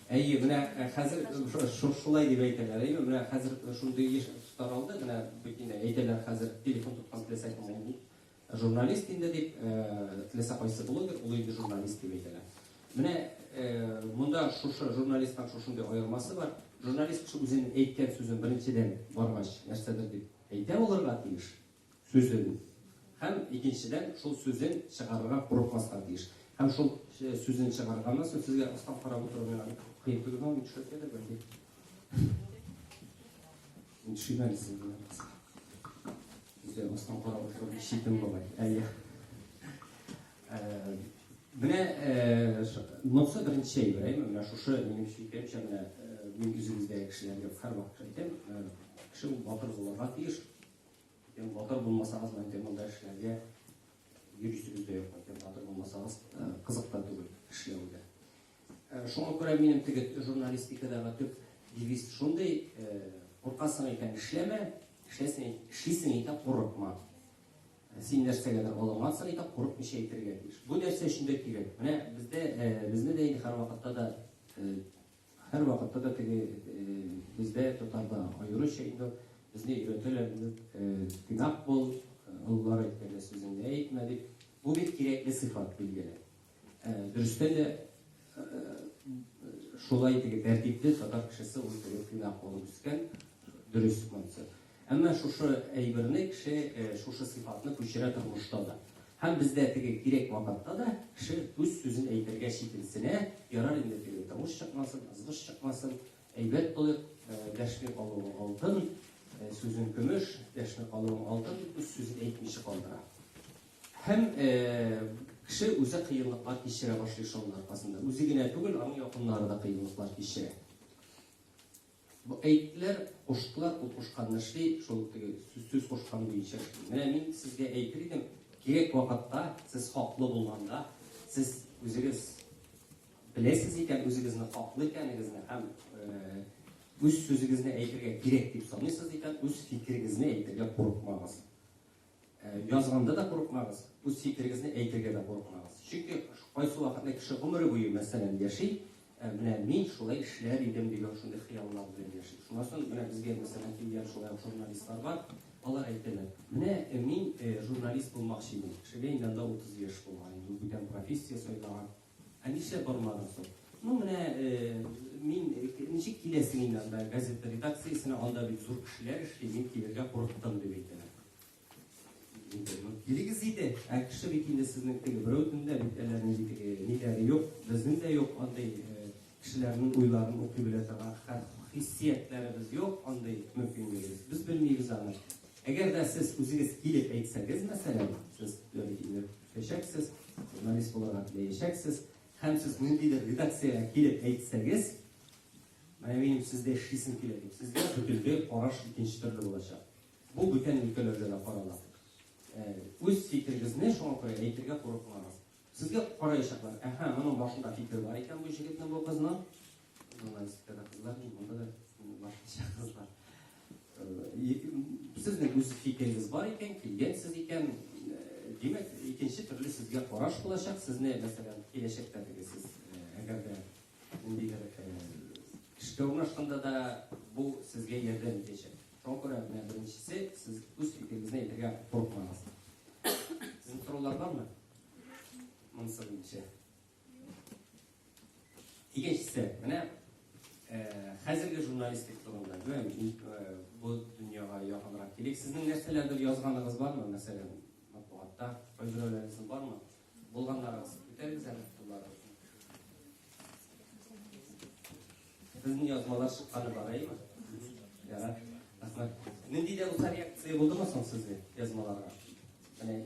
Әйе, менә хәзер шулай дип әйтәләр. Әйе, менә хәзер шундый еш таралды, менә бөтенләй әйтәләр хәзер телефон тоткан теләсә кем журналист инде дип, теләсә кайсы блогер, ул инде журналист дип әйтәләр. Менә монда шушы журналисттан шушындай аермасы бар. Журналист кеше үзенең әйткән сүзен беренчедән баргач нәрсәдер дип әйтә алырга тиеш сүзен. Һәм икенчедән шул сүзен чыгарырга курыкмаска тиеш. Һәм шул сүзен чыгарганнан соң сезгә астан карап утырып, кыйын түгелме төшәтәдер бәлки. Төшүмәлисез булмас. Сезгә астан карап утырып шитем булмай. Әйе. Менә монсы беренче әйбер, менә шушы минем фикеремчә менә мин үзегездәге кешеләргә һәрвакыт әйтәм, кеше батыр булырга тиеш. Батыр булмасагыз, монда эшләргә йөрисегез дә юк. Батыр булмасагыз, кызык та түгел эшләүгә. Шуңа күрә минем теге журналистикадагы төп девиз шундый: куркасың икән эшләмә, эшлисең икән курыкма. Син нәрсәгәдер алынгансың икән курыкмыйча әйтергә тиеш. Бу нәрсә өчен дә кирәк. Менә безне дә һәрвакытта да теге бездә тотарда аеруча инде безне өйрәтәләр, тыйнак бул, аллар әйткән сүзеңне әйтмә дип. Бу бит кирәкле сыйфат билгеле. Дөрестән дә шулай теге тәртипле татар кешесе ул теге тыйнак булып үскән дөрес монсы. Әмма шушы әйберне кеше шушы сыйфатны күчерә тормышта да. Һәм бездә теге кирәк вакытта да кеше үз сүзен әйтергә читенсенә, ярар инде теге тавыш чыкмасын, азгыш чыкмасын, әйбәт булып, дәшми калуы алтын, сүзен көмеш, дәшми калуы алтын дип үз сүзен әйтмичә калдыра. Һәм кеше үзе кыенлыклар кичерә башлый шуның аркасында. Үзе генә түгел, аның якыннары да кыенлыклар кичерә. Бу әйтләр, куштылар, ул кушканны эшли, шул теге сүз кушкан буенча. Менә мин сезгә әйтер идем, кирәк вакытта, сез хаклы булганда, сез үзегез беләсез икән, үзегезне хаклы икәнегезне һәм үз сүзегезне әйтергә кирәк дип саныйсыз икән, үз фикерегезне әйтергә курыкмагыз. Язганда да курыкмагыз, үз фикерегезне әйтергә дә курыкмагыз. Чөнки кайсы вакытта кеше гомере буе мәсәлән яши, менә мин шулай эшләр идем дигән шундый хыяллар белән яши. Шуннан соң менә безгә мәсәлән килгән шулай журналистлар бар. Алар әйтәләр: "Менә мин журналист булмакчы идем. Кешегә инде 30 яшь булган, инде бүтән профессия сайлаган. Нишләп бармадың соң? Ну менә мин ничек киләсең инде газета редакциясенә, анда бит зур кешеләр эшли, мин килергә курыктым" дип әйтәләр. Килегез иде, кеше бит инде сезнең теге берәүнең дә бит әллә ниләре юк, безнең дә юк андый кешеләрнең уйларын укый белә торган хиссиятларыбыз юк, андый мөмкинлегебез. Без белмибез аны. Әгәр дә сез үзегез килеп әйтсәгез, мәсәлән, сез теләшәксез, журналист булырга теләячәксез, һәм сез ниндидер редакциягә килеп әйтсәгез, менә минем сездә эшлисем килә дип, сезгә бөтенләй караш икенче төрле булачак. Бу бүтән өлкәләрдә дә карала. Үз фикерегезне шуңа күрә әйтергә курыкмагыз. Сезгә караячаклар: "Аха, моның башында фикер бар икән бу җегетнең, бу кызның." Журналистикада кызлар, монда да башка кызлар. Сезнең үз фикерегез бар икән, килгәнсез икән, димәк, икенче төрле сезгә караш булачак. Сезне, мәсәлән, киләчәктә сез әгәр дә ниндидер эшкә урнашканда да бу сезгә ярдәм итәчәк. Шуңа күрә менә беренчесе, сез үз фикерегезне әйтергә курыкмагыз. Сезнең сораулар бармы? Монысы буенча. Икенчесе, менә хәзерге журналистик турында, бу дөньяга якынрак килик. Сезнең нәрсәләрдер язганыгыз бармы? Мәсәлән, матбугатта кайберләрегез бармы? Булганнарыгыз күтәрегез әле туларыгыз. Сезнең язмалар чыкканы бар, әйеме? Ярар. Рәхмәт. Нинди дә булса реакция булдымы соң сезгә язмаларга?